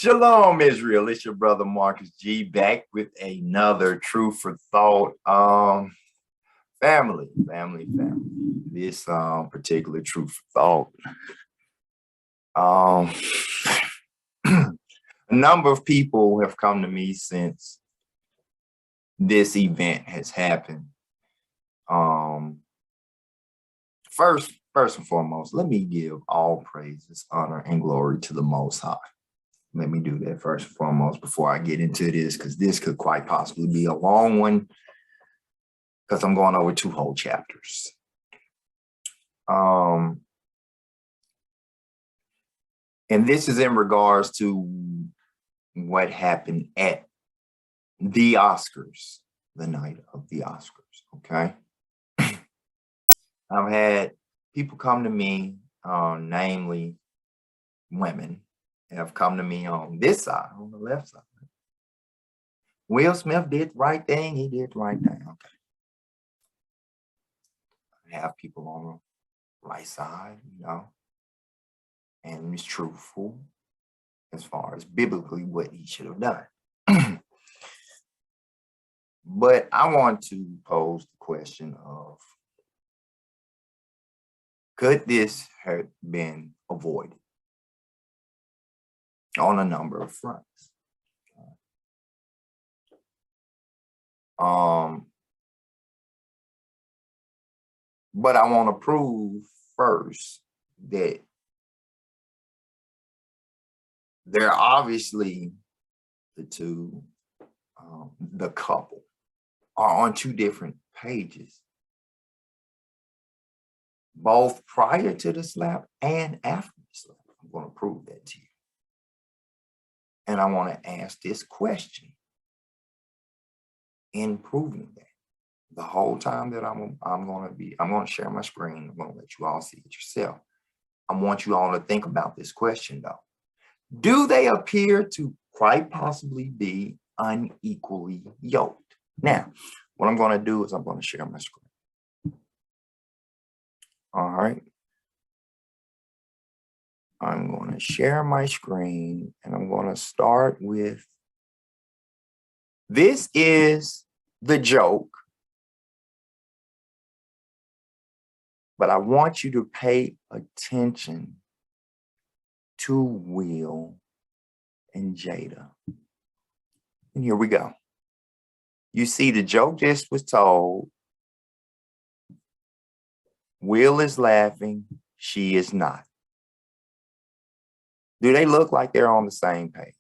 Shalom, Israel. It's your brother Marcus G back with another Truth for Thought. Family. This particular Truth for Thought. A number of people have come to me since this event has happened. First and foremost, let me give all praises, honor, and glory to the Most High. Let me do that first and foremost before I get into this, because this could quite possibly be a long one, because I'm going over 2 whole chapters. And this is in regards to what happened at the Oscars, the night of the Oscars, okay? I've had people come to me, namely women, have come to me on this side, on the left side. Will Smith did the right thing. He did the right thing. Okay. I have people on the right side, and he's truthful as far as biblically what he should have done. But I want to pose the question of, could this have been avoided? On a number of fronts. But I want to prove first that they're obviously the couple are on 2 different pages, both prior to the slap and after the slap. I'm going to prove that to you. And I want to ask this question in proving that. The whole time that I'm going to share my screen. I'm going to let you all see it yourself. I want you all to think about this question though. Do they appear to quite possibly be unequally yoked? Now, what I'm going to do is I'm going to share my screen. All right. I'm going to share my screen and I'm going to start with, this is the joke, but I want you to pay attention to Will and Jada. And here we go. You see, the joke just was told. Will is laughing, she is not. Do they look like they're on the same page?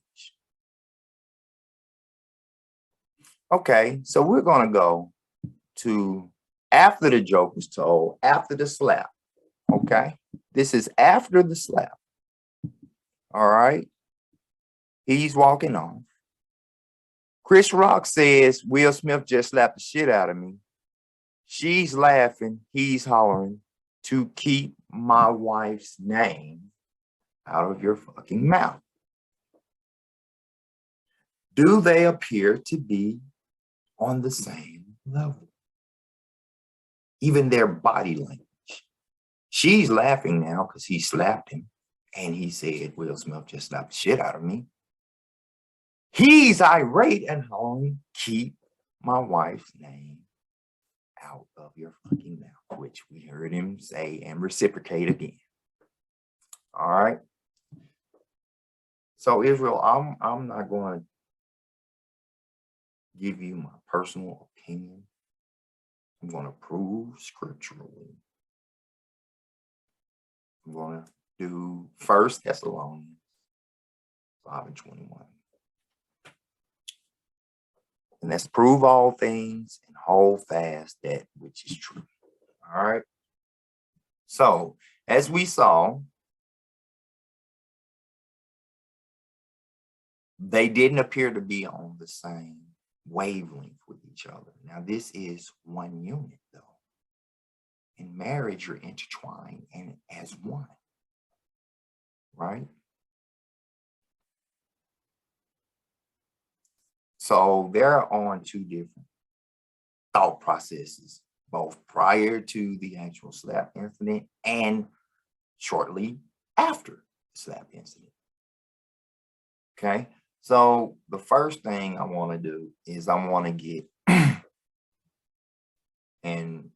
Okay, so we're going to go to after the joke was told, after the slap. Okay, this is after the slap. All right, he's walking off. Chris Rock says, Will Smith just slapped the shit out of me. She's laughing, he's hollering, to keep my wife's name out of your fucking mouth. Do they appear to be on the same level? Even their body language. She's laughing now because he slapped him and he said, Will Smith just slapped the shit out of me. He's irate and hollering, keep my wife's name out of your fucking mouth, which we heard him say and reciprocate again. All right. So Israel, I'm not going to give you my personal opinion. I'm going to prove scripturally. I'm going to do 1 Thessalonians 5:21. And let's prove all things and hold fast that which is true. All right. So as we saw, they didn't appear to be on the same wavelength with each other. Now, this is one unit, though. In marriage, you're intertwined and as one, right? So they're on two different thought processes, both prior to the actual slap incident and shortly after the slap incident. Okay, so the first thing I want to do is I want to get, and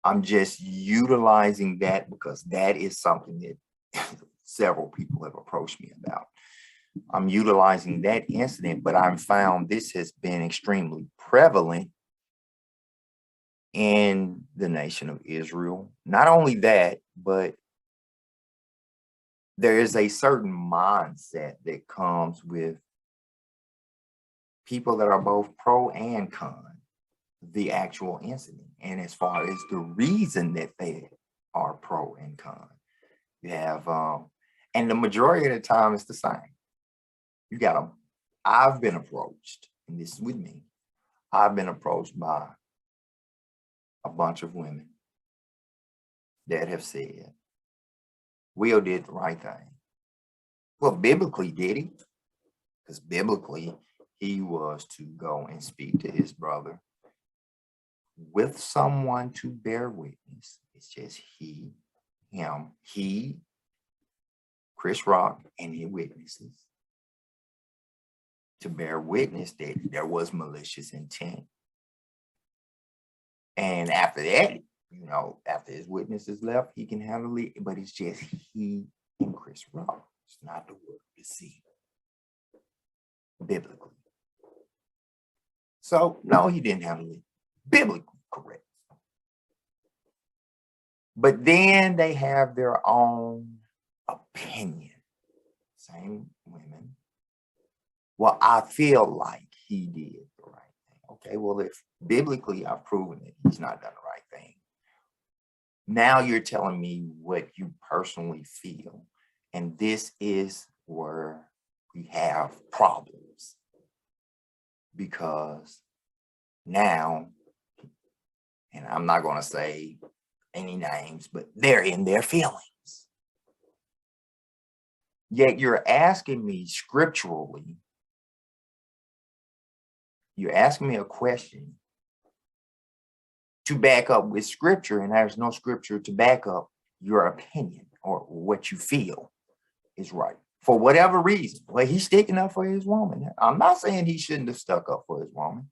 I'm just utilizing that because that is something that several people have approached me about. I'm utilizing that incident, but I've found this has been extremely prevalent in the nation of Israel. Not only that, but there is a certain mindset that comes with people that are both pro and con the actual incident. And as far as the reason that they are pro and con, you have, and the majority of the time it's the same. You got them. I've been approached, and this is with me. I've been approached by a bunch of women that have said, Will did the right thing. Well, biblically, did he? Because biblically, he was to go and speak to his brother with someone to bear witness. It's just he, him, he, Chris Rock, and his witnesses to bear witness that there was malicious intent. And after that, you know, after his witnesses left, he can handle it, but it's just he and Chris Rock. It's not the word to see biblically. So, no, he didn't handle it biblically correct. But then they have their own opinion. Same women. Well, I feel like he did the right thing. Okay, well, if biblically I've proven that he's not done the right thing, now you're telling me what you personally feel. And this is where we have problems. Because now, and I'm not going to say any names, but they're in their feelings. Yet you're asking me scripturally, you're asking me a question to back up with scripture, and there's no scripture to back up your opinion or what you feel is right. For whatever reason, well, he's sticking up for his woman. I'm not saying he shouldn't have stuck up for his woman.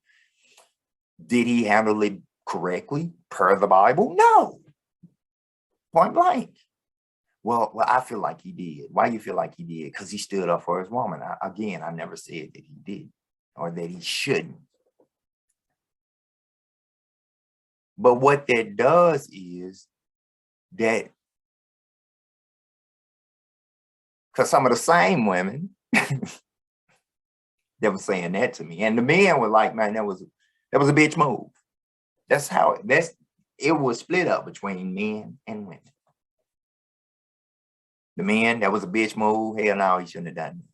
Did he handle it correctly per the Bible? No. Point blank. Well, I feel like he did. Why do you feel like he did? Because he stood up for his woman. I never said that he did or that he shouldn't. But what that does is that, because some of the same women that were saying that to me, and the men were like, man, that was a bitch move. That's how it was split up between men and women. The men, that was a bitch move. Hell no, he shouldn't have done that.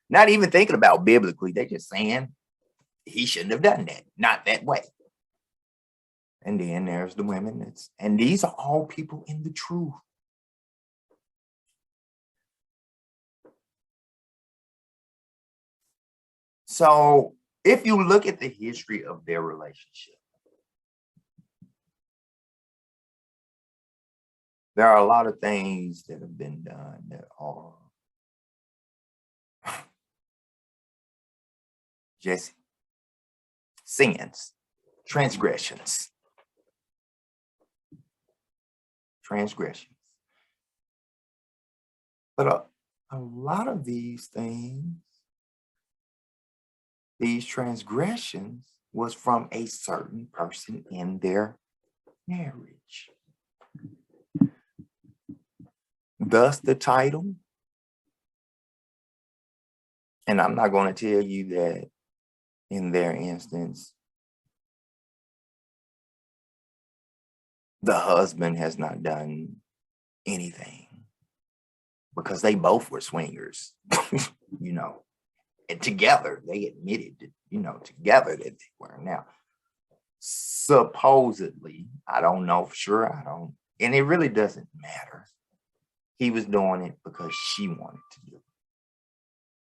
Not even thinking about biblically, they just saying he shouldn't have done that. Not that way. And then there's the women. And these are all people in the truth. So if you look at the history of their relationship, there are a lot of things that have been done that are just sins, transgressions. But a lot of these things, these transgressions, was from a certain person in their marriage. Thus the title. And I'm not going to tell you that in their instance, the husband has not done anything, because they both were swingers, you know, and together they admitted that, you know, together that they were. Now, supposedly, I don't know for sure. And it really doesn't matter. He was doing it because she wanted to do it,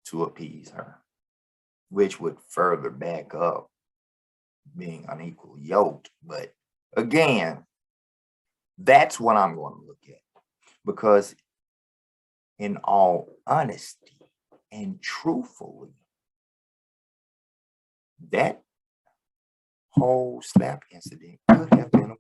to appease her, which would further back up being unequally yoked. But again, that's what I'm going to look at, because in all honesty and truthfully, that whole slap incident could have been avoided.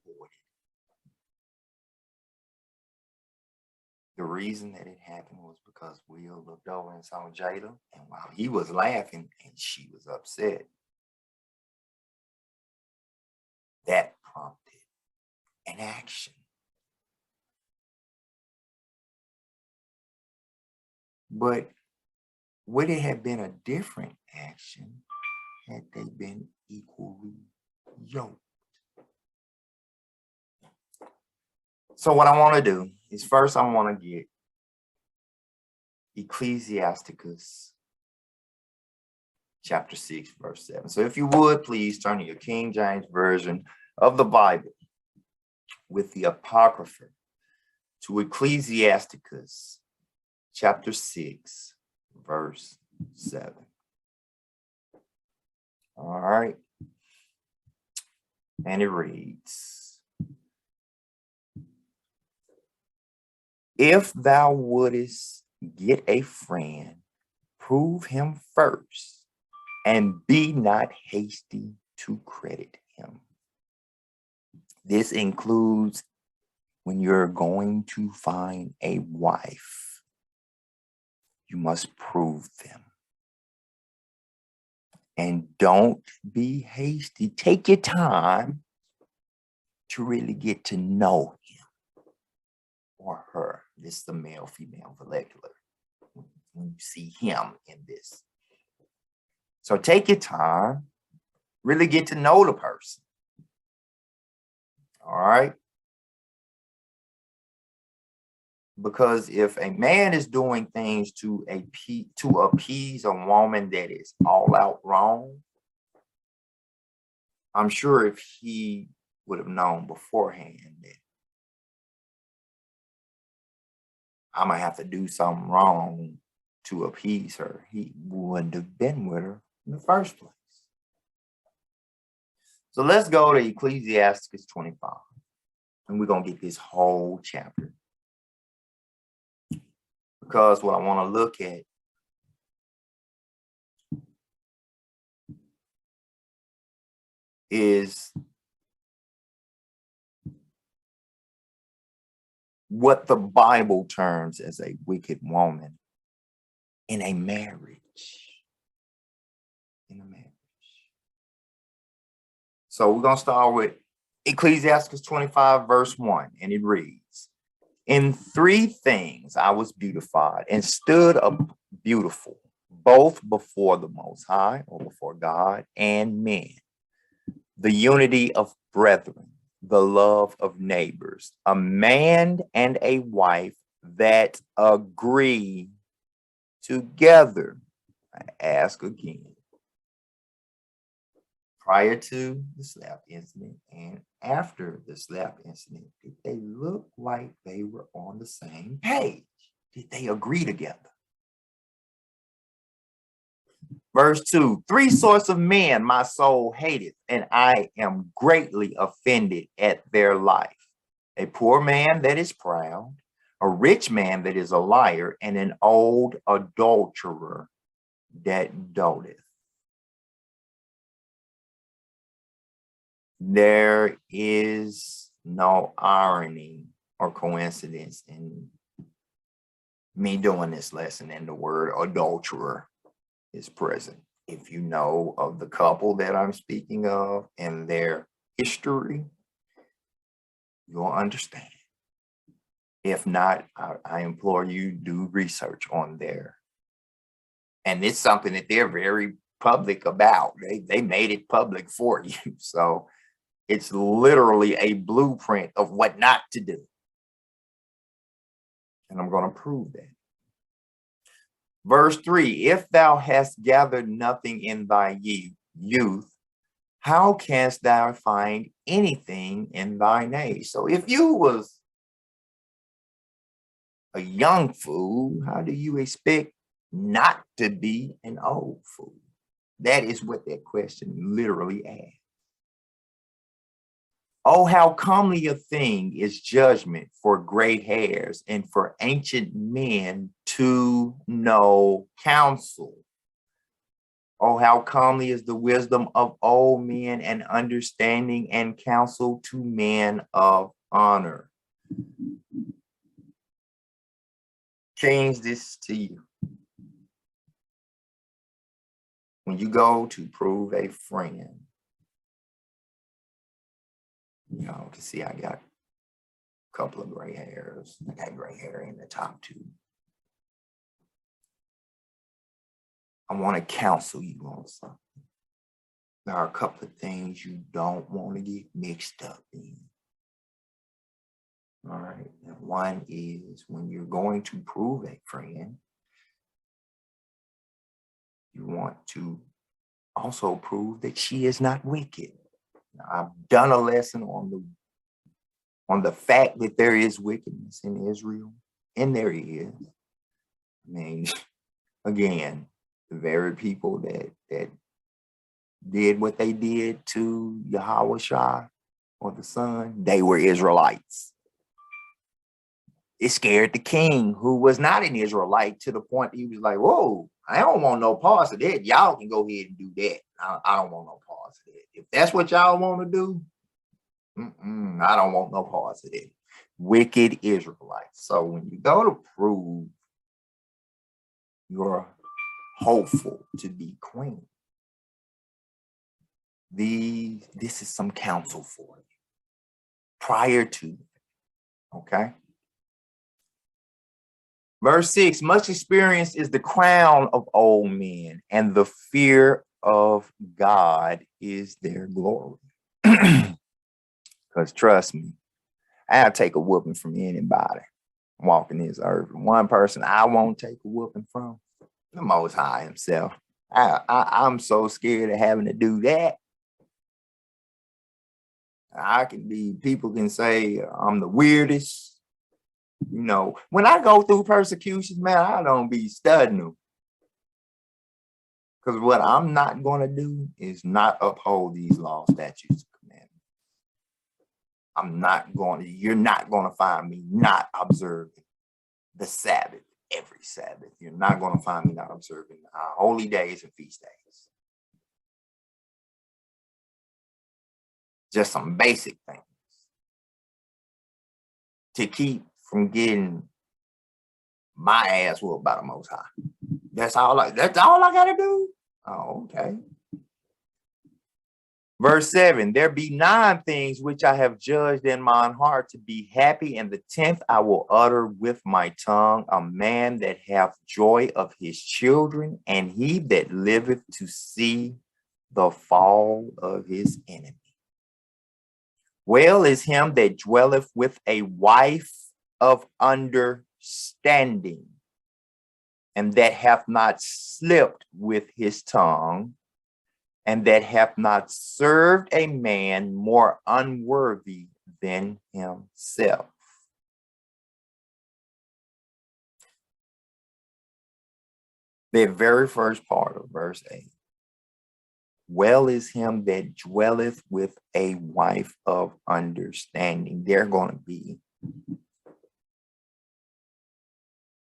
The reason that it happened was because Will looked over and saw Jada, and while he was laughing and she was upset, that prompted an action. But would it have been a different action had they been equally yoked? So what I want to do is, first I want to get Ecclesiasticus chapter 6, verse 7. So if you would, please turn to your King James Version of the Bible with the Apocrypha to Ecclesiasticus chapter 6, verse 7. All right. And it reads, if thou wouldest get a friend, prove him first, and be not hasty to credit him. This includes when you're going to find a wife, you must prove them. And don't be hasty. Take your time to really get to know him or her. This is the male, female vernacular when you see him in this. So take your time, really get to know the person. All right? Because if a man is doing things to appease a woman that is all out wrong, I'm sure if he would have known beforehand that I'm going to have to do something wrong to appease her, he wouldn't have been with her in the first place. So let's go to Ecclesiasticus 25, and we're going to get this whole chapter. Because what I want to look at is what the Bible terms as a wicked woman in a marriage. So we're going to start with Ecclesiasticus 25, verse 1, and it reads, in 3 things I was beautified and stood up beautiful, both before the Most High, or before God, and men. The unity of brethren, the love of neighbors, a man and a wife that agree together. I ask again. Prior to the slap incident and after the slap incident, did they look like they were on the same page? Did they agree together? Verse 2, 3 sorts of men my soul hateth, and I am greatly offended at their life. A poor man that is proud, a rich man that is a liar, and an old adulterer that doteth. There is no irony or coincidence in me doing this lesson, and the word adulterer is present. If you know of the couple that I'm speaking of and their history, you'll understand. If not, I implore you, do research on there. And it's something that they're very public about. They made it public for you. So it's literally a blueprint of what not to do. And I'm going to prove that. Verse 3, if thou hast gathered nothing in thy youth, how canst thou find anything in thine age? So if you was a young fool, how do you expect not to be an old fool? That is what that question literally asks. Oh, how comely a thing is judgment for gray hairs and for ancient men to know counsel. Oh, how comely is the wisdom of old men and understanding and counsel to men of honor. Change this to you. When you go to prove a friend, y'all can see I got a couple of gray hairs. I got gray hair in the top two. I want to counsel you on something. There are a couple of things you don't want to get mixed up in. All right. And one is when you're going to prove a friend, you want to also prove that she is not wicked. Now, I've done a lesson on the fact that there is wickedness in Israel, and there is. I mean, again, the very people that did what they did to Yahweh Shai or the son, they were Israelites. It scared the king, who was not an Israelite, to the point he was like, whoa, I don't want no parts of that. Y'all can go ahead and do that. I don't want no parts of that. If that's what y'all want to do, I don't want no parts of that. Wicked Israelites. So when you go to prove you're hopeful to be queen, this is some counsel for you prior to, okay? Verse 6, much experience is the crown of old men, and the fear of God is their glory. Because trust me, I'll take a whooping from anybody walking this earth. One person I won't take a whooping from, the Most High himself. I'm so scared of having to do that. People can say I'm the weirdest. You know, when I go through persecutions, man, I don't be studying them. Because what I'm not going to do is not uphold these laws, statutes, and commandments. You're not going to find me not observing the Sabbath every Sabbath. You're not going to find me not observing our holy days and feast days. Just some basic things to keep from getting my ass whooped by the Most High. That's all I gotta do. Oh, okay. Verse 7, there be 9 things which I have judged in mine heart to be happy, and the 10th I will utter with my tongue, a man that hath joy of his children, and he that liveth to see the fall of his enemy. Well is him that dwelleth with a wife of understanding, and that hath not slipped with his tongue, and that hath not served a man more unworthy than himself. The very first part of verse 8. Well is him that dwelleth with a wife of understanding. They're going to be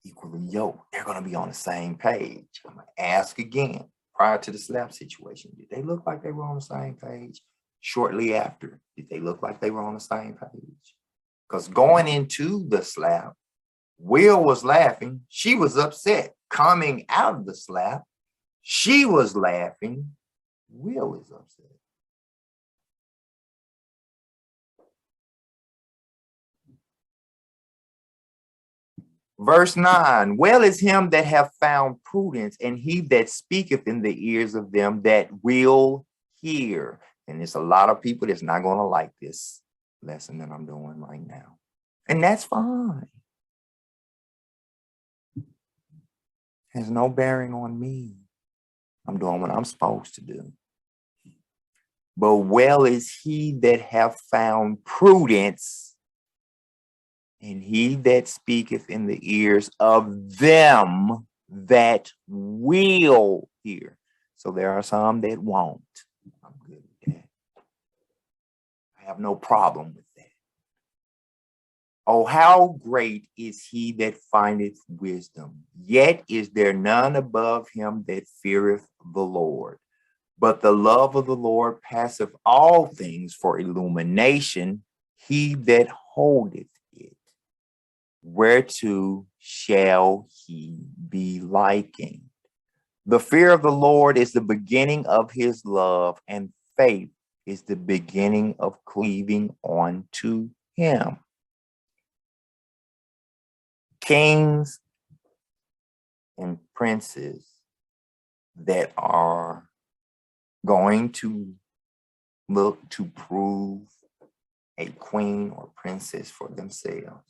equally yoked. They're going to be on the same page. I'm going to ask again, prior to the slap situation, did they look like they were on the same page? shortly after? Did they look like they were on the same page? Because going into the slap, Will was laughing. She was upset. Coming out of the slap, she was laughing. Will is upset. Verse 9, well is him that have found prudence, and he that speaketh in the ears of them that will hear. And there's a lot of people that's not going to like this lesson that I'm doing right now. And that's fine. Has no bearing on me. I'm doing what I'm supposed to do. But well is he that have found prudence, and he that speaketh in the ears of them that will hear. So there are some that won't. I'm good with that. I have no problem with that. Oh, how great is he that findeth wisdom, yet is there none above him that feareth the Lord. But the love of the Lord passeth all things, for illumination, he that holdeth it. Whereto shall he be likened? The fear of the Lord is the beginning of his love, and faith is the beginning of cleaving unto him. Kings and princes that are going to look to prove a queen or princess for themselves.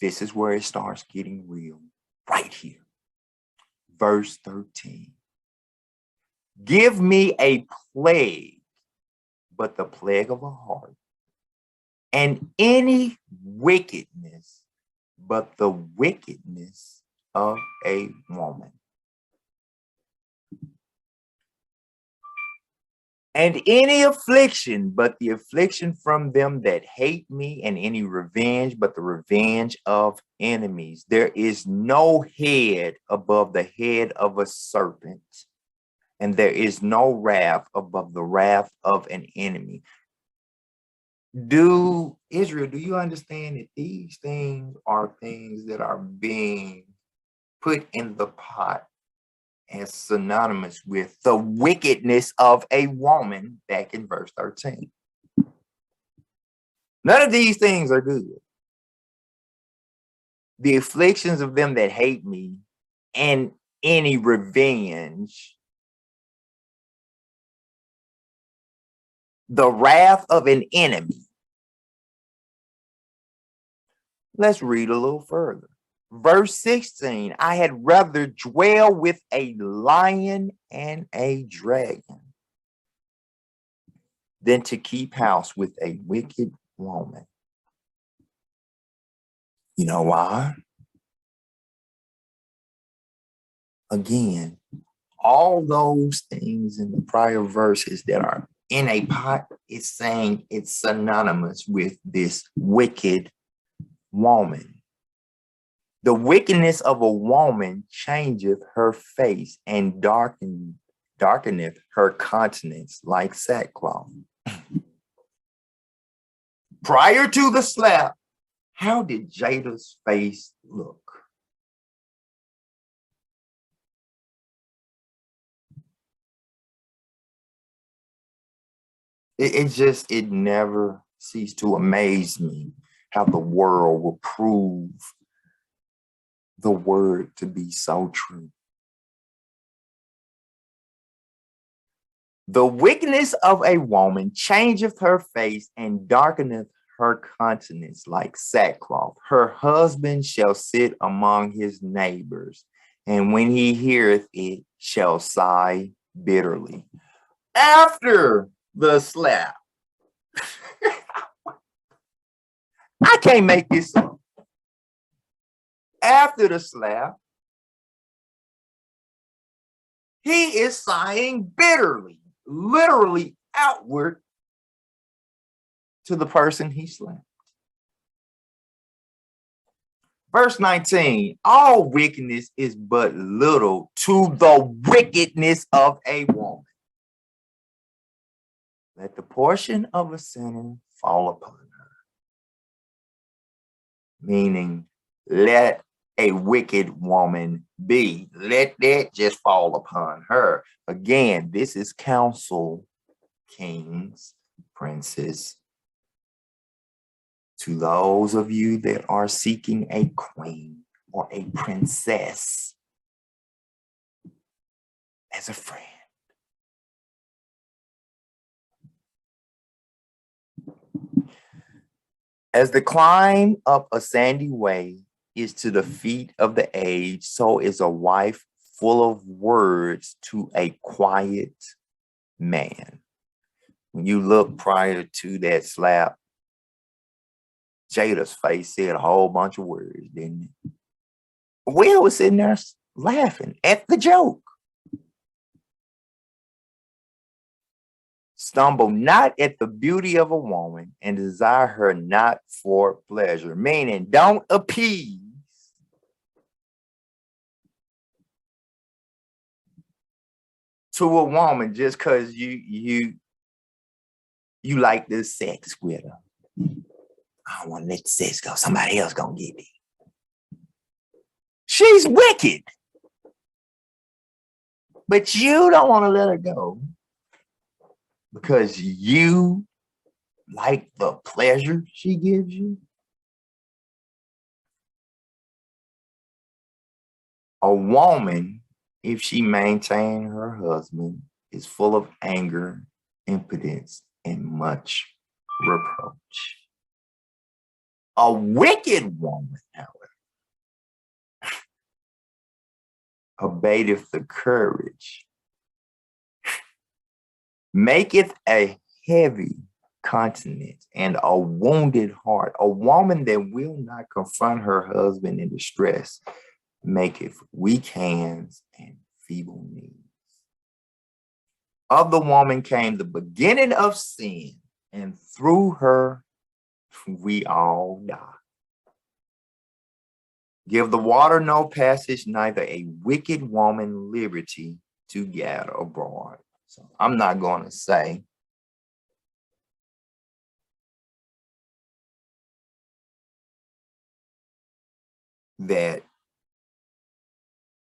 This is where it starts getting real, right here. Verse 13. Give me a plague, but the plague of a heart, and any wickedness, but the wickedness of a woman. And any affliction, but the affliction from them that hate me, and any revenge, but the revenge of enemies. There is no head above the head of a serpent, and there is no wrath above the wrath of an enemy. Israel, do you understand that these things are things that are being put in the pot as synonymous with the wickedness of a woman back in verse 13? None of these things are good. The afflictions of them that hate me, and any revenge, the wrath of an enemy. Let's read a little further. Verse 16, I had rather dwell with a lion and a dragon than to keep house with a wicked woman. You know why? Again, all those things in the prior verses that are in a pot, it's saying it's synonymous with this wicked woman. The wickedness of a woman changeth her face, and darkeneth her countenance like sackcloth. Prior to the slap, how did Jada's face look? It never ceased to amaze me how the world will prove the word to be so true. The wickedness of a woman changeth her face, and darkeneth her countenance like sackcloth. Her husband shall sit among his neighbors, and when he heareth it, shall sigh bitterly. After the slap, I can't make this up. After the slap, he is sighing bitterly, literally outward to the person he slapped. Verse 19, all wickedness is but little to the wickedness of a woman. let the portion of a sinner fall upon her. Meaning, let a wicked woman be. Let that just fall upon her. Again, this is counsel, kings, princes. To those of you that are seeking a queen or a princess as a friend. As the climb up a sandy way is to the feet of the aged, so is a wife full of words to a quiet man. When you look prior to that slap, Jada's face said a whole bunch of words, didn't it? Will was sitting there laughing at the joke. Stumble not at the beauty of a woman and desire her not for pleasure. Meaning, don't appease to a woman just because you like this sex with her. I don't want to let the sex go. Somebody else gonna get it. She's wicked. But you don't want to let her go because you like the pleasure she gives you. A woman, if she maintain her husband, is full of anger, impotence, and much reproach. A wicked woman, however, abateth the courage, maketh a heavy countenance and a wounded heart. A woman that will not confront her husband in distress maketh weak hands and feeble knees. Of the woman came the beginning of sin, and through her we all die. Give the water no passage, neither a wicked woman liberty to gather abroad. So I'm not going to say that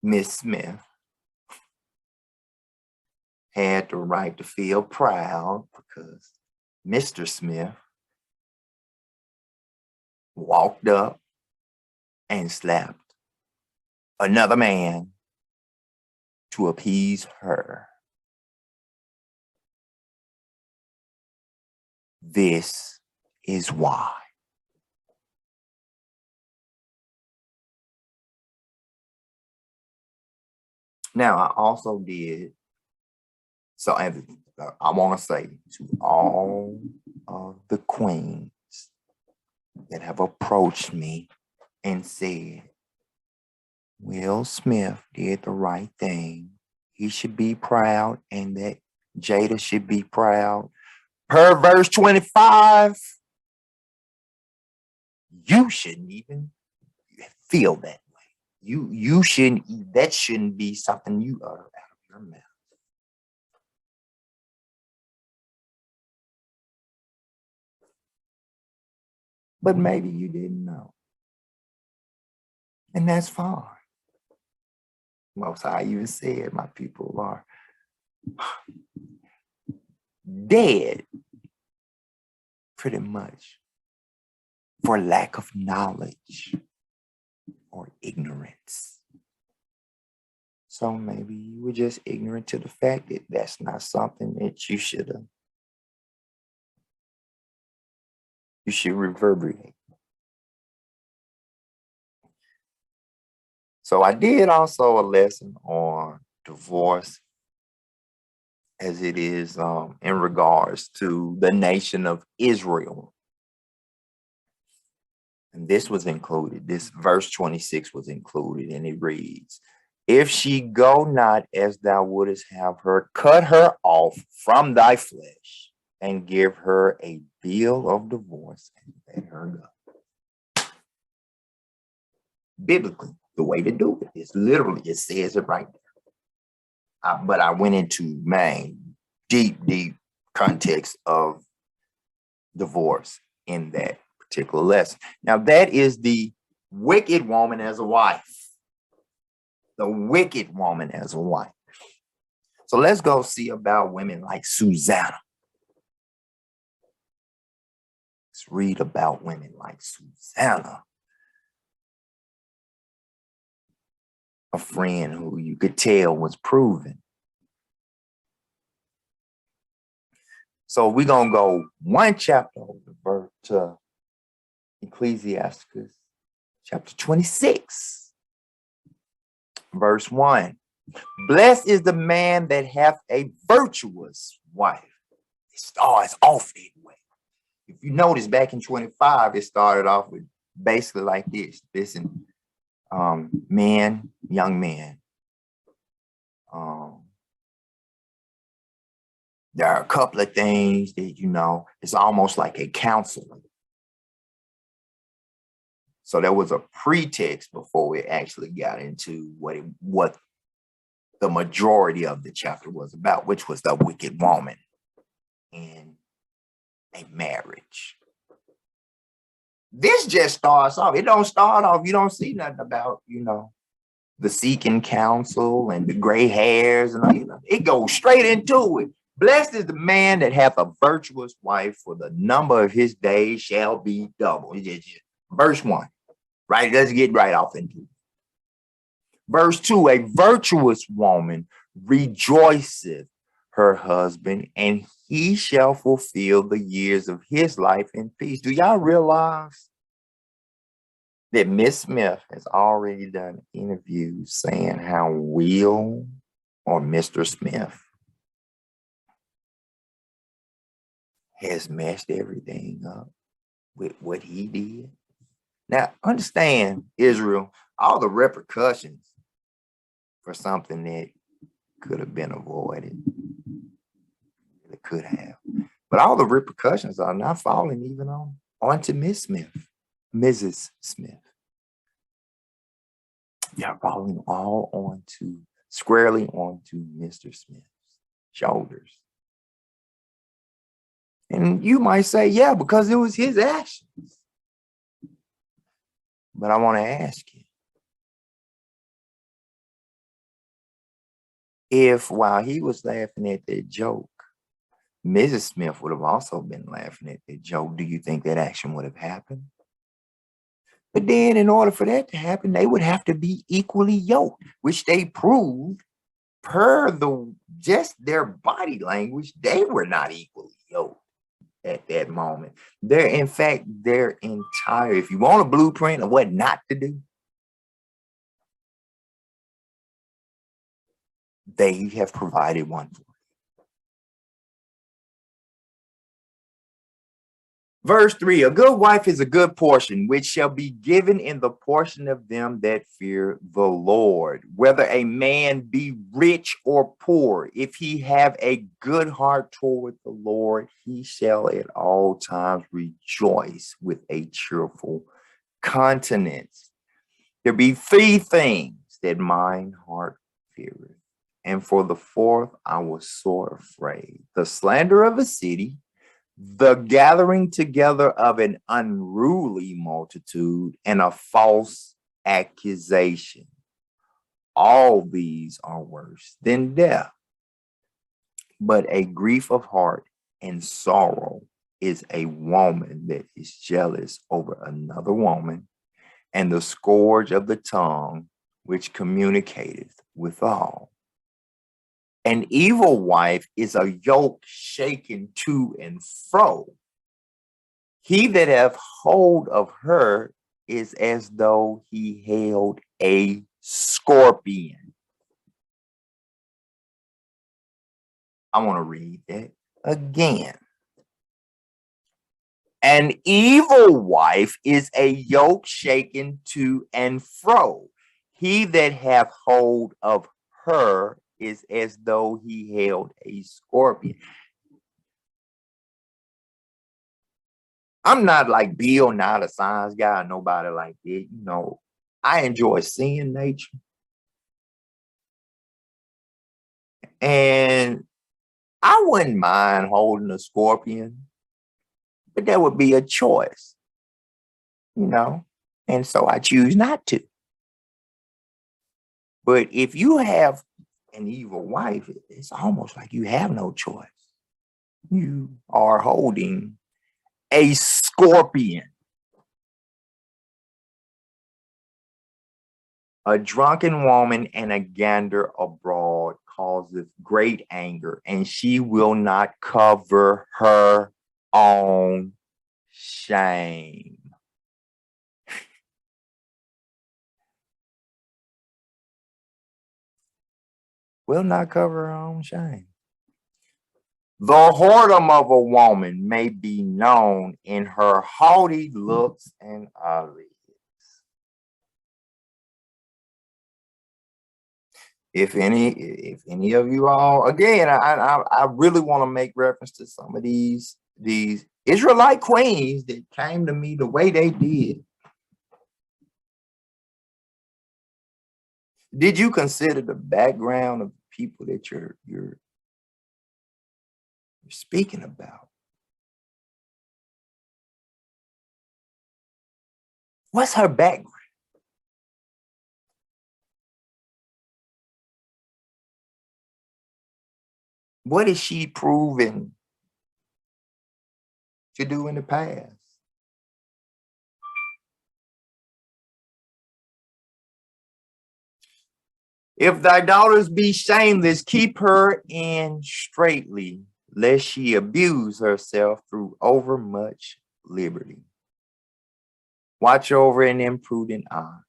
Miss Smith had the right to feel proud because Mr. Smith walked up and slapped another man to appease her. This is why. Now, I also did, so I want to say to all of the queens that have approached me and said, Will Smith did the right thing. He should be proud, and that Jada should be proud. Per verse 25, you shouldn't even feel that way. You shouldn't, that shouldn't be something you utter out of your mouth. But maybe you didn't know. And that's fine. Most I even said my people are dead, pretty much, for lack of knowledge or ignorance. So maybe you were just ignorant to the fact that that's not something that you should reverberate. So I did also a lesson on divorce as it is in regards to the nation of Israel. And this was included. This verse 26 was included, and it reads, if she go not as thou wouldest have her, cut her off from thy flesh and give her a bill of divorce and let her go. Biblically, the way to do it is literally, it says it right there. But I went into deep context of divorce in that particular lesson. Now, that is the wicked woman as a wife. The wicked woman as a wife. So let's go see about women like Susanna. Let's read about women like Susanna. A friend who you could tell was proven. So we're going to go one chapter over to Ecclesiasticus chapter 26, verse 1. Blessed is the man that hath a virtuous wife. It starts off that way. If you notice back in 25, it started off with basically like this. Listen, men, young men. There are a couple of things that, it's almost like a counseling. So there was a pretext before we actually got into what the majority of the chapter was about, which was the wicked woman in a marriage. This just starts off. It don't start off. You don't see nothing about, the seeking counsel and the gray hairs. And it goes straight into it. Blessed is the man that hath a virtuous wife, for the number of his days shall be double. Verse 1, right? Let's get right off into it. Verse 2, a virtuous woman rejoiceth her husband, and he shall fulfill the years of his life in peace. Do y'all realize that Miss Smith has already done interviews saying how Will or Mr. Smith has messed everything up with what he did? Now, understand, Israel, all the repercussions for something that could have been avoided. It could have. But all the repercussions are not falling even onto Miss Smith, Mrs. Smith. They're falling all squarely onto Mr. Smith's shoulders. And you might say, yeah, because it was his actions. But I want to ask you, if while he was laughing at that joke, Mrs. Smith would have also been laughing at that joke, do you think that action would have happened? But then in order for that to happen, they would have to be equally yoked, which they proved per just their body language. They were not equally yoked at that moment. In fact, their entire, if you want a blueprint of what not to do, they have provided one for you. Verse 3, a good wife is a good portion, which shall be given in the portion of them that fear the Lord. Whether a man be rich or poor, if he have a good heart toward the Lord, he shall at all times rejoice with a cheerful countenance. There be 3 things that mine heart feareth, and for the 4th I was sore afraid. The slander of a city, the gathering together of an unruly multitude, and a false accusation. All these are worse than death. But a grief of heart and sorrow is a woman that is jealous over another woman, and the scourge of the tongue which communicateth withal. An evil wife is a yoke shaken to and fro. He that hath hold of her is as though he held a scorpion. I want to read that again. An evil wife is a yoke shaken to and fro. He that hath hold of her is as though he held a scorpion. I'm not like Bill, not a science guy, nobody like that. I enjoy seeing nature. And I wouldn't mind holding a scorpion, but that would be a choice, you know, and so I choose not to. But if you have an evil wife, it's almost like you have no choice. You are holding a scorpion. A drunken woman and a gander abroad causeth great anger, and she will not cover her own shame. Will not cover her own shame. The whoredom of a woman may be known in her haughty looks and eyelids. If any of you all, again, I really want to make reference to some of these Israelite queens that came to me the way they did. Did you consider the background of people that you're speaking about? What's her background? What is she proven to do in the past? If thy daughters be shameless, keep her in straitly, lest she abuse herself through overmuch liberty. Watch over an imprudent eye,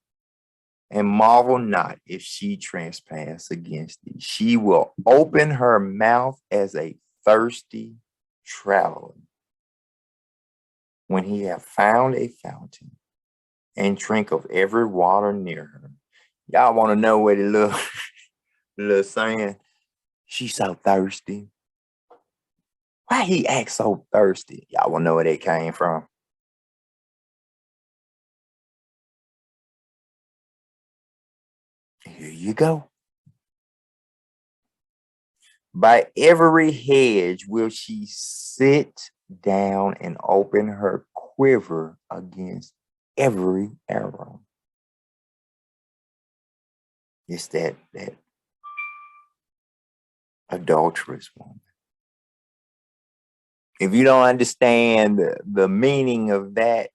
and marvel not if she trespass against thee. She will open her mouth as a thirsty traveler when he have found a fountain, and drink of every water near her. Y'all want to know what it little saying? She's so thirsty. Why he act so thirsty? Y'all want to know where they came from? Here you go. By every hedge will she sit down and open her quiver against every arrow. It's that adulterous woman. If you don't understand the meaning of that,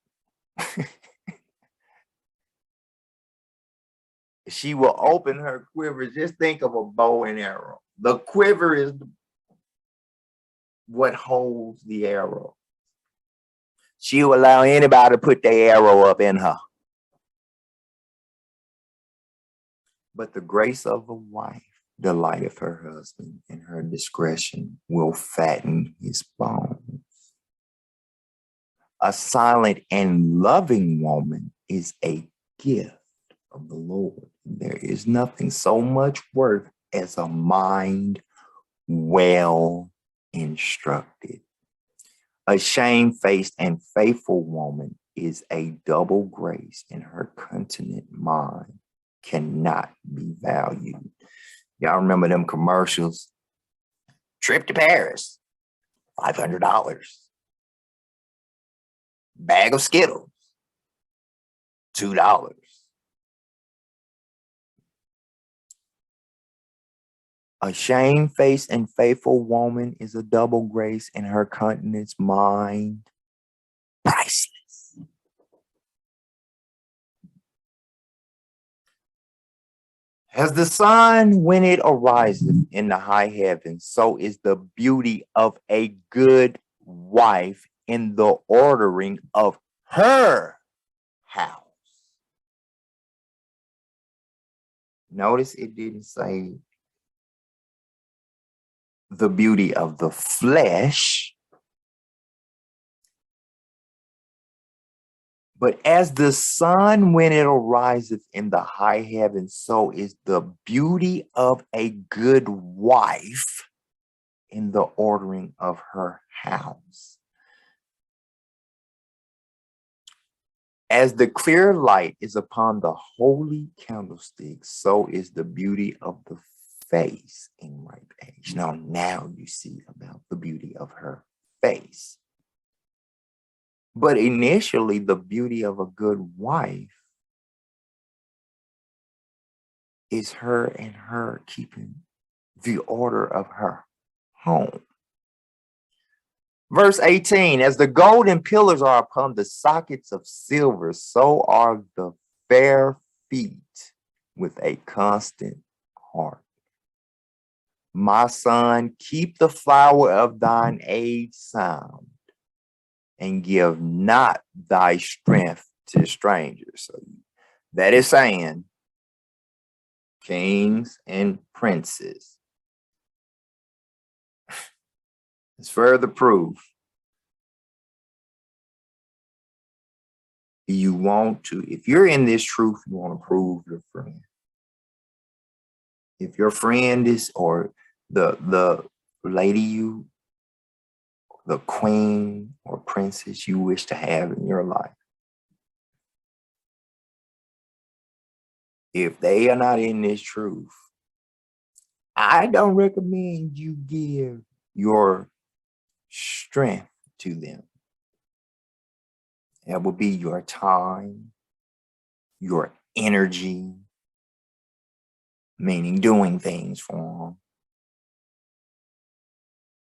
she will open her quiver. Just think of a bow and arrow. The quiver is what holds the arrow. She will allow anybody to put their arrow up in her. But the grace of a wife delighteth her husband, and her discretion will fatten his bones. A silent and loving woman is a gift of the Lord. There is nothing so much worth as a mind well instructed. A shamefaced and faithful woman is a double grace, and her continent mind cannot be valued. Y'all remember them commercials? Trip to Paris, $500. Bag of Skittles, $2. A shamefaced and faithful woman is a double grace, and her countenance mind priceless. As the sun when it arises in the high heavens, so is the beauty of a good wife in the ordering of her house. Notice it didn't say the beauty of the flesh, but as the sun when it ariseth in the high heavens, so is the beauty of a good wife in the ordering of her house. As the clear light is upon the holy candlestick, so is the beauty of the face in ripe age. Now you see about the beauty of her face. But initially, the beauty of a good wife is her and her keeping the order of her home. Verse 18, as the golden pillars are upon the sockets of silver, so are the fair feet with a constant heart. My son, keep the flower of thine age sound, and give not thy strength to strangers. So that is saying kings and princes. It's further proof. You want to, if you're in this truth, you want to prove your friend. If your friend is, or the lady the queen or princess you wish to have in your life, if they are not in this truth, I don't recommend you give your strength to them. That will be your time, your energy, meaning doing things for them,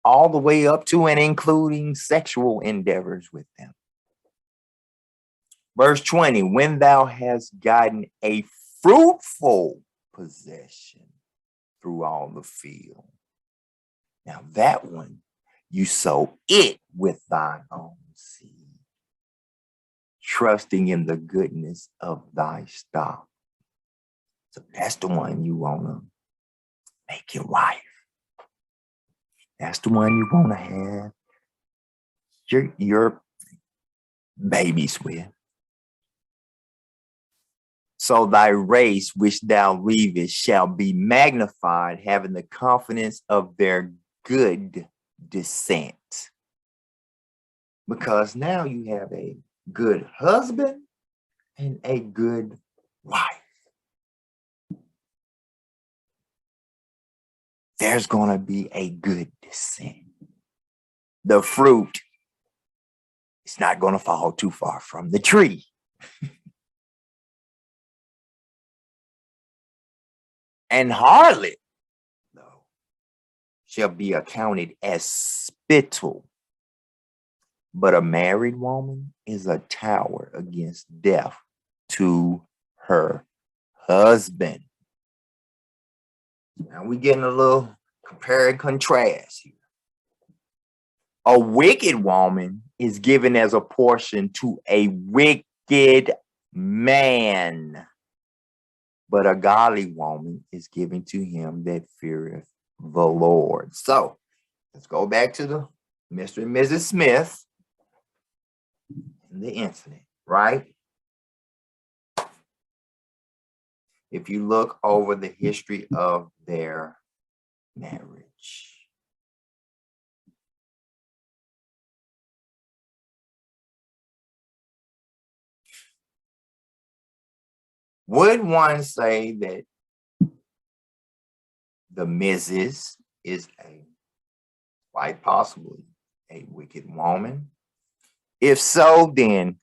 all the way up to and including sexual endeavors with them. Verse 20, when thou hast gotten a fruitful possession through all the field. Now that one, you sow it with thine own seed, trusting in the goodness of thy stock. So that's the one you want to make your wife. That's the one you want to have your babies with. So thy race which thou leavest shall be magnified, having the confidence of their good descent. Because now you have a good husband and a good wife. There's going to be a good descent. The fruit is not going to fall too far from the tree. And harlot, though, shall be accounted as spittle. But a married woman is a tower against death to her husband. Now we're getting a little compare and contrast here. A wicked woman is given as a portion to a wicked man, but a godly woman is given to him that feareth the Lord. So let's go back to the Mr. and Mrs. Smith and the incident, right? If you look over the history of their marriage, would one say that the Mrs. is quite possibly a wicked woman? If so, then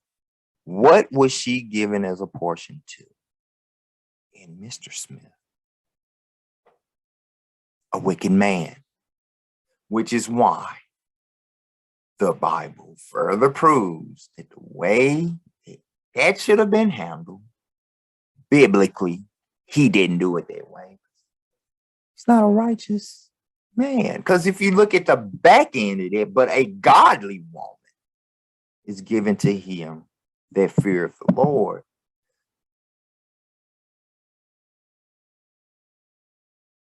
what was she given as a portion to in Mr. Smith? A wicked man, which is why the Bible further proves that the way that should have been handled biblically, he didn't do it that way. He's not a righteous man. Because if you look at the back end of it, but a godly woman is given to him that feareth the Lord.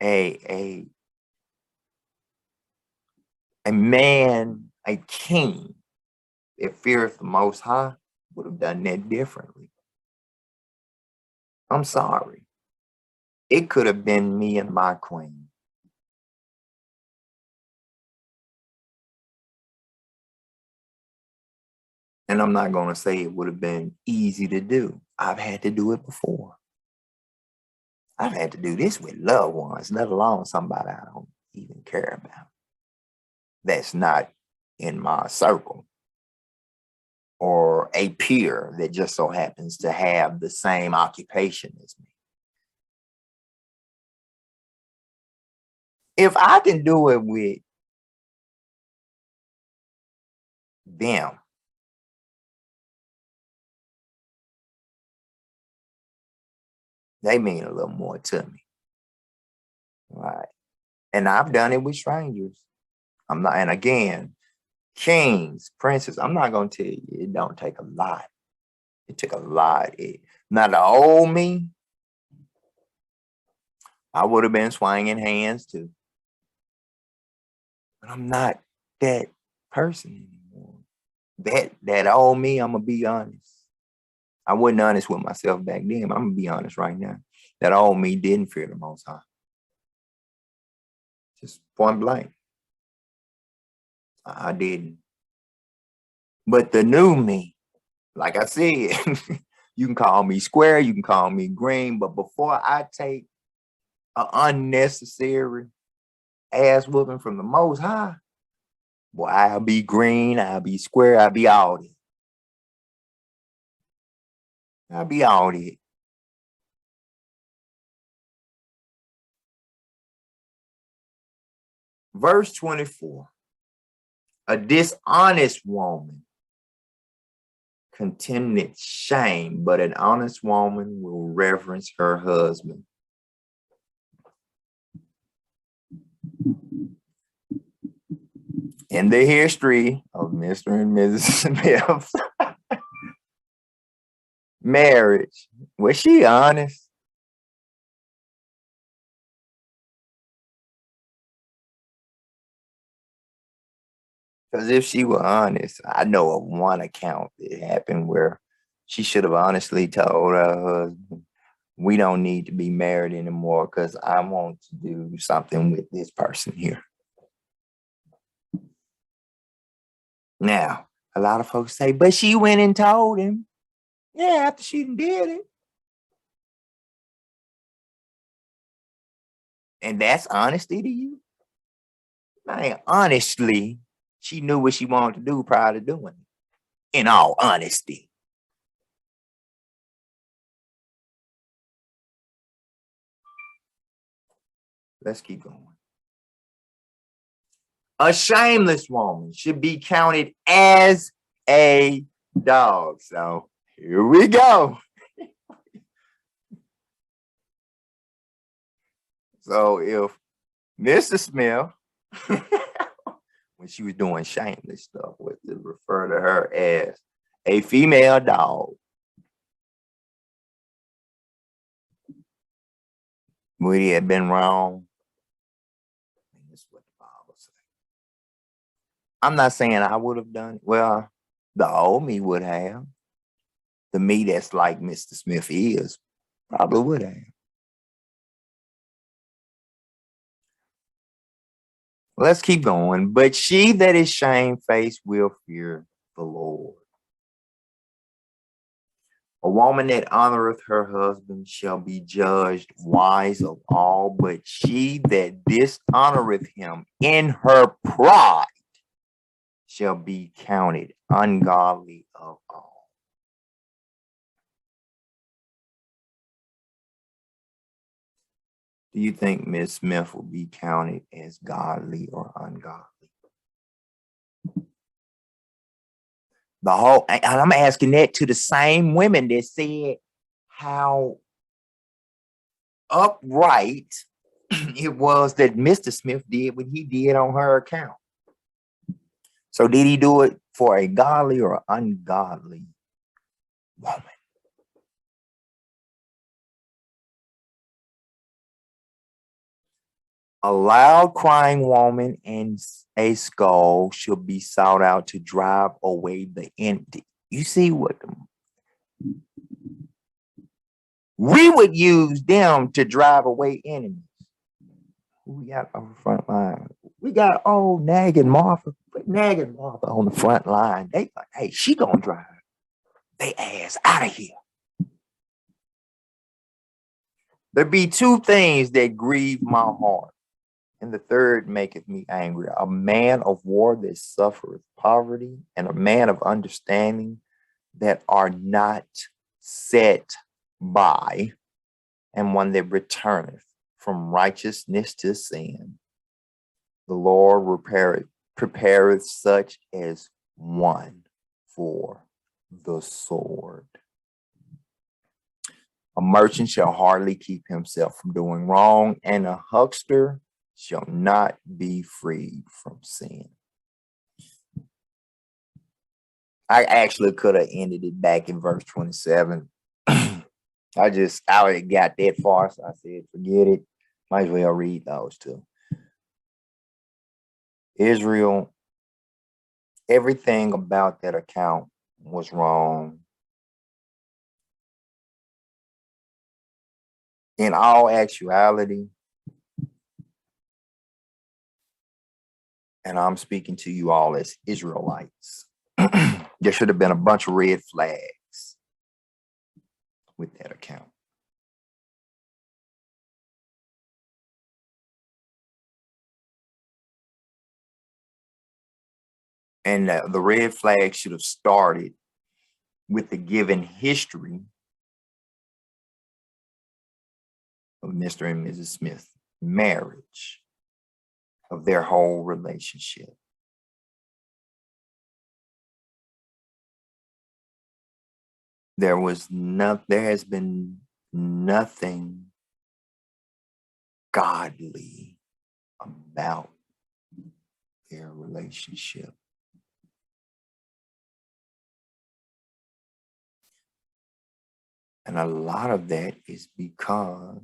A man, a king that feareth the Most High would have done that differently. I'm sorry. It could have been me and my queen. And I'm not going to say it would have been easy to do. I've had to do it before. I've had to do this with loved ones, let alone somebody I don't even care about. That's not in my circle, or a peer that just so happens to have the same occupation as me. If I can do it with them, they mean a little more to me. Right. And I've done it with strangers. I'm not, and again, kings, princes, I'm not gonna tell you it don't take a lot. It took a lot. Now the old me, I would have been swinging hands too. But I'm not that person anymore. That old me, I'm gonna be honest. I wasn't honest with myself back then, but I'm gonna be honest right now. That old me didn't fear the Most High. Just point blank. I didn't. But the new me, like I said, you can call me square, you can call me green, but before I take an unnecessary ass whooping from the Most High, boy, I'll be green, I'll be square, I'll be all it. I'll be all it. Verse 24. A dishonest woman contendeth shame, but an honest woman will reverence her husband. In the history of Mr. and Mrs. Smith's marriage, was she honest? Because if she were honest, I know of one account that happened where she should have honestly told her husband, we don't need to be married anymore because I want to do something with this person here. Now, a lot of folks say, but she went and told him. Yeah, after she did it. And that's honesty to you? Man, honestly, she knew what she wanted to do prior to doing it. In all honesty. Let's keep going. A shameless woman should be counted as a dog. So here we go. So if Mr. Smith, when she was doing shameless stuff, was to refer to her as a female dog, would he have been wrong? That's what the Bible says. I'm not saying I would have done it. Well, the old me would have. The me that's like Mr. Smith is probably would have. Let's keep going. But she that is shamefaced will fear the Lord. A woman that honoreth her husband shall be judged wise of all, but she that dishonoreth him in her pride shall be counted ungodly of all. Do you think Miss Smith will be counted as godly or ungodly? And I'm asking that to the same women that said how upright it was that Mr. Smith did what he did on her account. So did he do it for a godly or ungodly woman? A loud crying woman and a skull should be sought out to drive away the empty. You see what we would use them to drive away enemies. We got on the front line. We got old nagging Martha. Put nagging Martha on the front line. They like, hey, she gonna drive they ass out of here. There be two things that grieve my heart, and the third maketh me angry: a man of war that suffereth poverty, and a man of understanding that are not set by, and one that returneth from righteousness to sin. The Lord prepareth such as one for the sword. A merchant shall hardly keep himself from doing wrong, and a huckster shall not be freed from sin. I actually could have ended it back in verse 27. I already got that far, so I said, forget it. Might as well read those two. Israel, everything about that account was wrong. In all actuality, and I'm speaking to you all as Israelites, there should have been a bunch of red flags with that account. And the red flag should have started with the given history of Mr. and Mrs. Smith's marriage, of their whole relationship. There has been nothing godly about their relationship. And a lot of that is because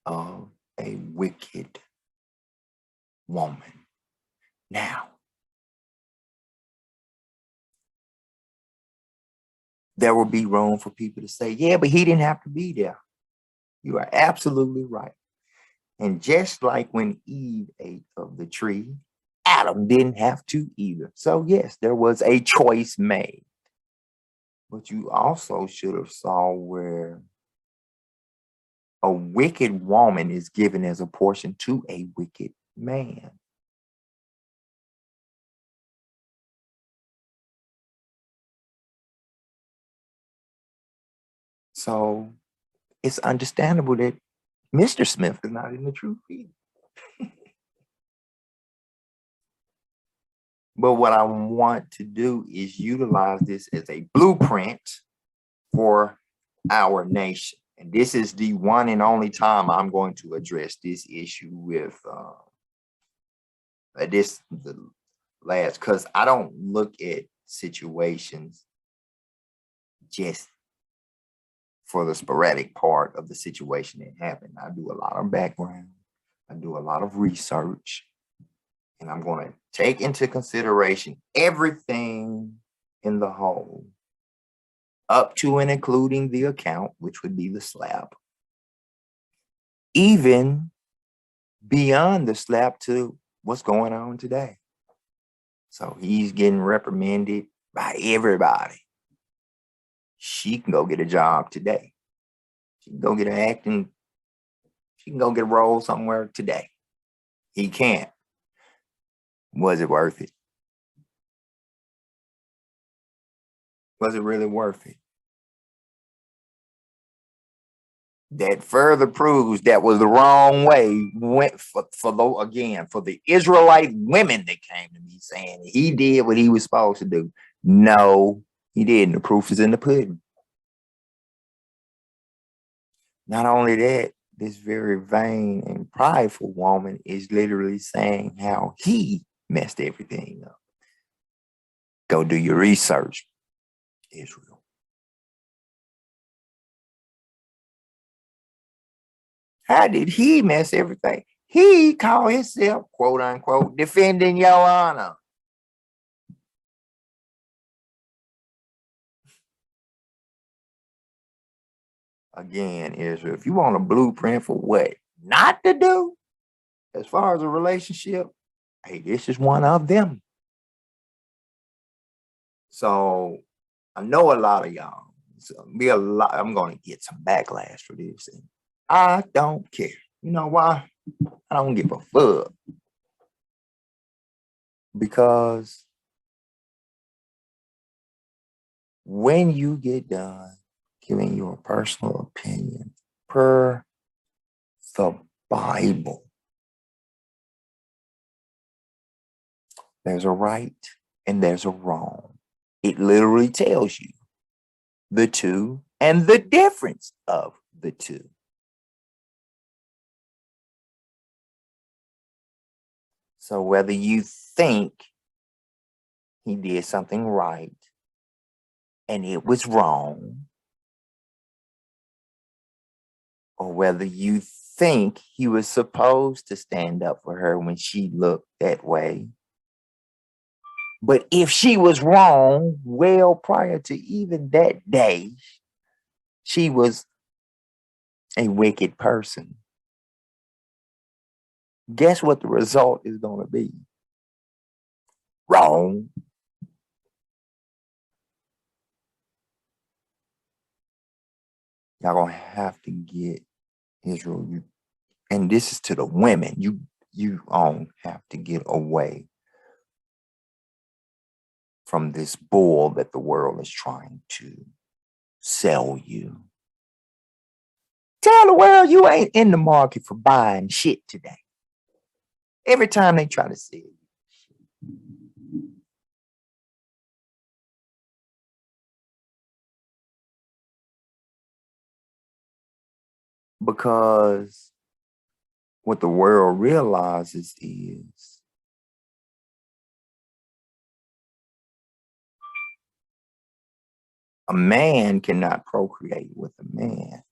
of a wicked woman. Now, there will be room for people to say, yeah, but he didn't have to be there. You are absolutely right. And just like when Eve ate of the tree, Adam didn't have to either. So yes, there was a choice made. But you also should have saw where a wicked woman is given as a portion to a wicked man. So it's understandable that Mr. Smith is not in the true field. But what I want to do is utilize this as a blueprint for our nation. And this is the one and only time I'm going to address this issue with the last, because I don't look at situations just for the sporadic part of the situation that happened. I do a lot of background. I do a lot of research. And I'm going to take into consideration everything in the whole, up to and including the account, which would be the slap, even beyond the slap to what's going on today. So he's getting reprimanded by everybody. She can go get a job today. She can go get an acting. She can go get a role somewhere today. He can't. Was it worth it? Was it really worth it? That further proves that was the wrong way. Went for the Israelite women that came to me saying he did what he was supposed to do. No, he didn't. The proof is in the pudding. Not only that, this very vain and prideful woman is literally saying how he messed everything up. Go do your research, Israel. How did he mess everything? He called himself, quote unquote, defending your honor. Again, Israel, if you want a blueprint for what not to do as far as a relationship, hey, this is one of them. So I know a lot of y'all. I'm going to get some backlash for this. And I don't care. You know why? I don't give a fuck. Because when you get done giving your personal opinion per the Bible, there's a right and there's a wrong. It literally tells you the two and the difference of the two. So whether you think he did something right and it was wrong, or whether you think he was supposed to stand up for her when she looked that way, but if she was wrong, well, prior to even that day, she was a wicked person. Guess what the result is going to be? Wrong. Y'all gonna have to get Israel. And this is to the women. You have to get away from this bull that the world is trying to sell you. Tell the world you ain't in the market for buying shit today. Every time they try to sell you. Because what the world realizes is a man cannot procreate with a man.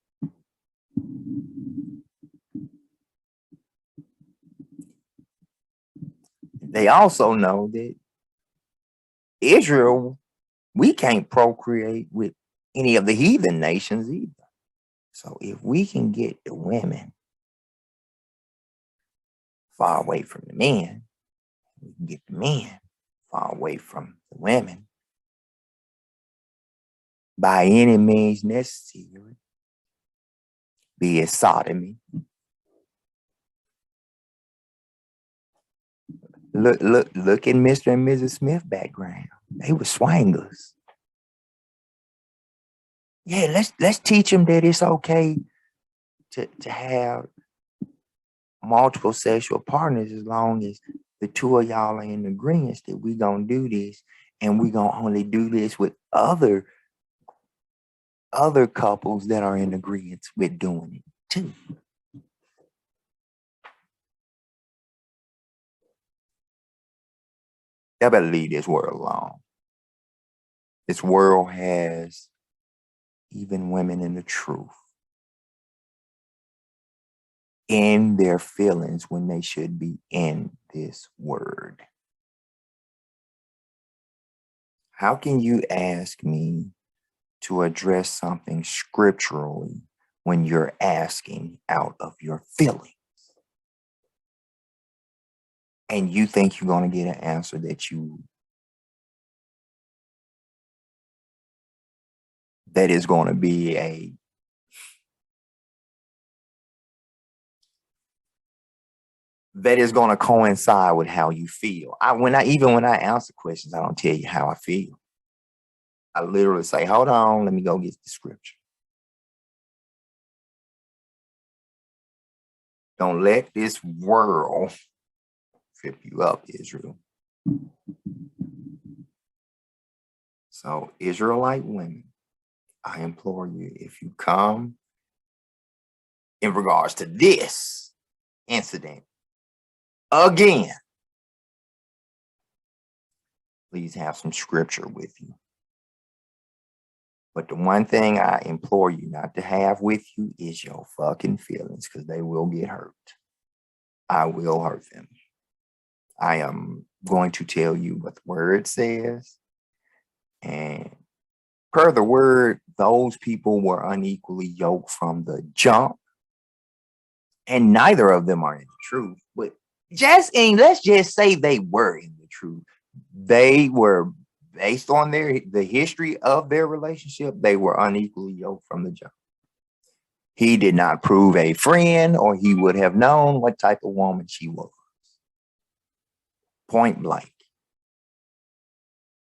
They also know that Israel, we can't procreate with any of the heathen nations either. So if we can get the women far away from the men, we can get the men far away from the women by any means necessary, be it sodomy. Look at Mr. and Mrs. Smith background. They were swangers. Yeah, let's teach them that it's okay to have multiple sexual partners as long as the two of y'all are in agreement that we gonna do this, and we gonna only do this with other couples that are in agreement with doing it too. Y'all better leave this world alone. This world has even women in the truth in their feelings when they should be in this word. How can you ask me to address something scripturally when you're asking out of your feelings? And you think you're going to get an answer that is going to be that is going to coincide with how you feel. When I answer questions, I don't tell you how I feel. I literally say, hold on, let me go get the scripture. Don't let this world trip you up, Israel. So, Israelite women, I implore you, if you come in regards to this incident again, please have some scripture with you. But the one thing I implore you not to have with you is your fucking feelings, because they will get hurt. I will hurt them. I am going to tell you what the word says. And per the word, those people were unequally yoked from the jump. And neither of them are in the truth. But let's just say they were in the truth. They were, based on the history of their relationship, they were unequally yoked from the jump. He did not prove a friend, or he would have known what type of woman she was. Point blank.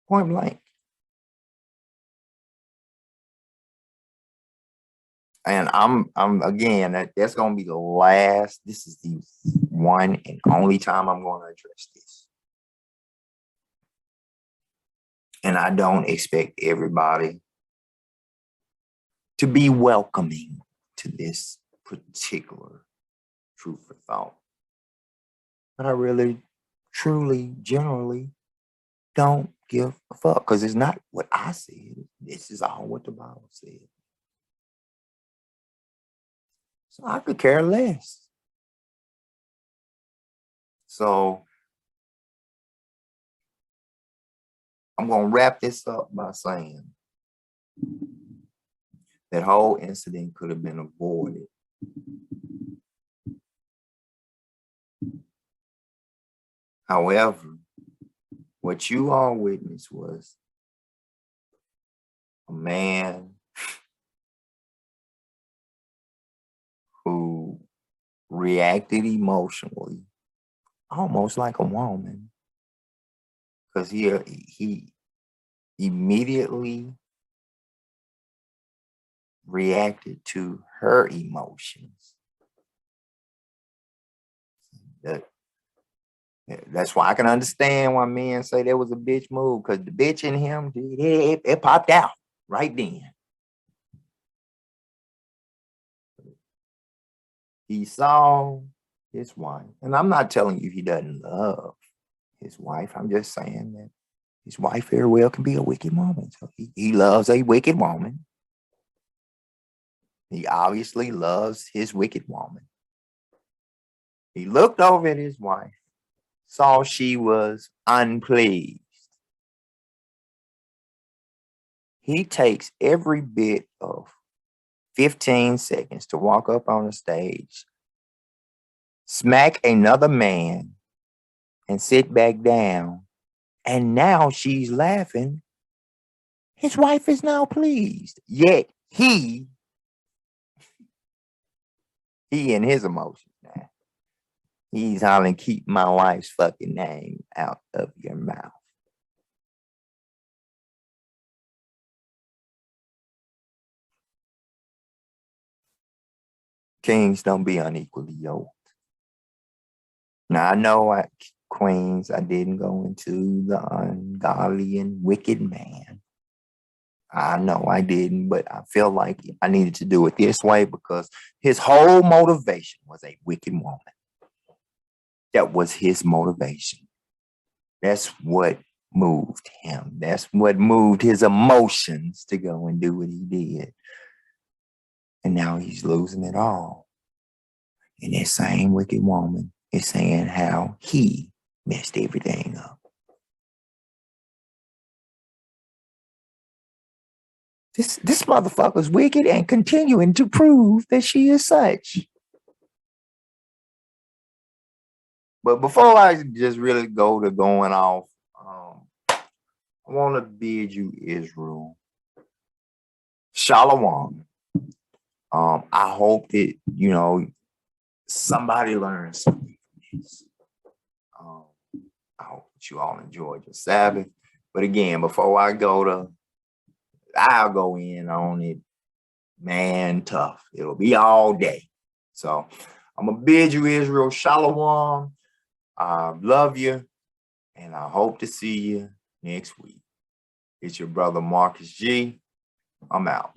Point blank. And I'm again, that's gonna be the last. This is the one and only time I'm going to address this. And I don't expect everybody to be welcoming to this particular truth or thought. But I really, truly, generally don't give a fuck, because it's not what I said. This is all what the Bible said. So I could care less. So I'm going to wrap this up by saying that whole incident could have been avoided. However, what you all witnessed was a man who reacted emotionally, almost like a woman, because he immediately reacted to her emotions. That's why I can understand why men say there was a bitch move, because the bitch in him, it popped out right then. He saw his wife, and I'm not telling you he doesn't love his wife. I'm just saying that his wife very well can be a wicked woman. So he loves a wicked woman. He obviously loves his wicked woman. He looked over at his wife, saw she was unpleased. He takes every bit of 15 seconds to walk up on the stage, smack another man, and sit back down. And now she's laughing. His wife is now pleased. Yet he in his emotions now, he's hollering, keep my wife's fucking name out of your mouth. Kings, don't be unequally yoked. Now, I know, queens, I didn't go into the ungodly and wicked man. I know I didn't, but I feel like I needed to do it this way because his whole motivation was a wicked woman. That was his motivation. That's what moved him. That's what moved his emotions to go and do what he did. And now he's losing it all. And that same wicked woman is saying how he messed everything up. This motherfucker's wicked and continuing to prove that she is such. But before I just really go to going off, I want to bid you, Israel, Shalom. I hope that, somebody learns something from this. I hope that you all enjoyed your Sabbath. But again, before I'll go in on it, man, tough. It'll be all day. So I'm going to bid you, Israel, Shalom. I love you, and I hope to see you next week. It's your brother, Marcus G. I'm out.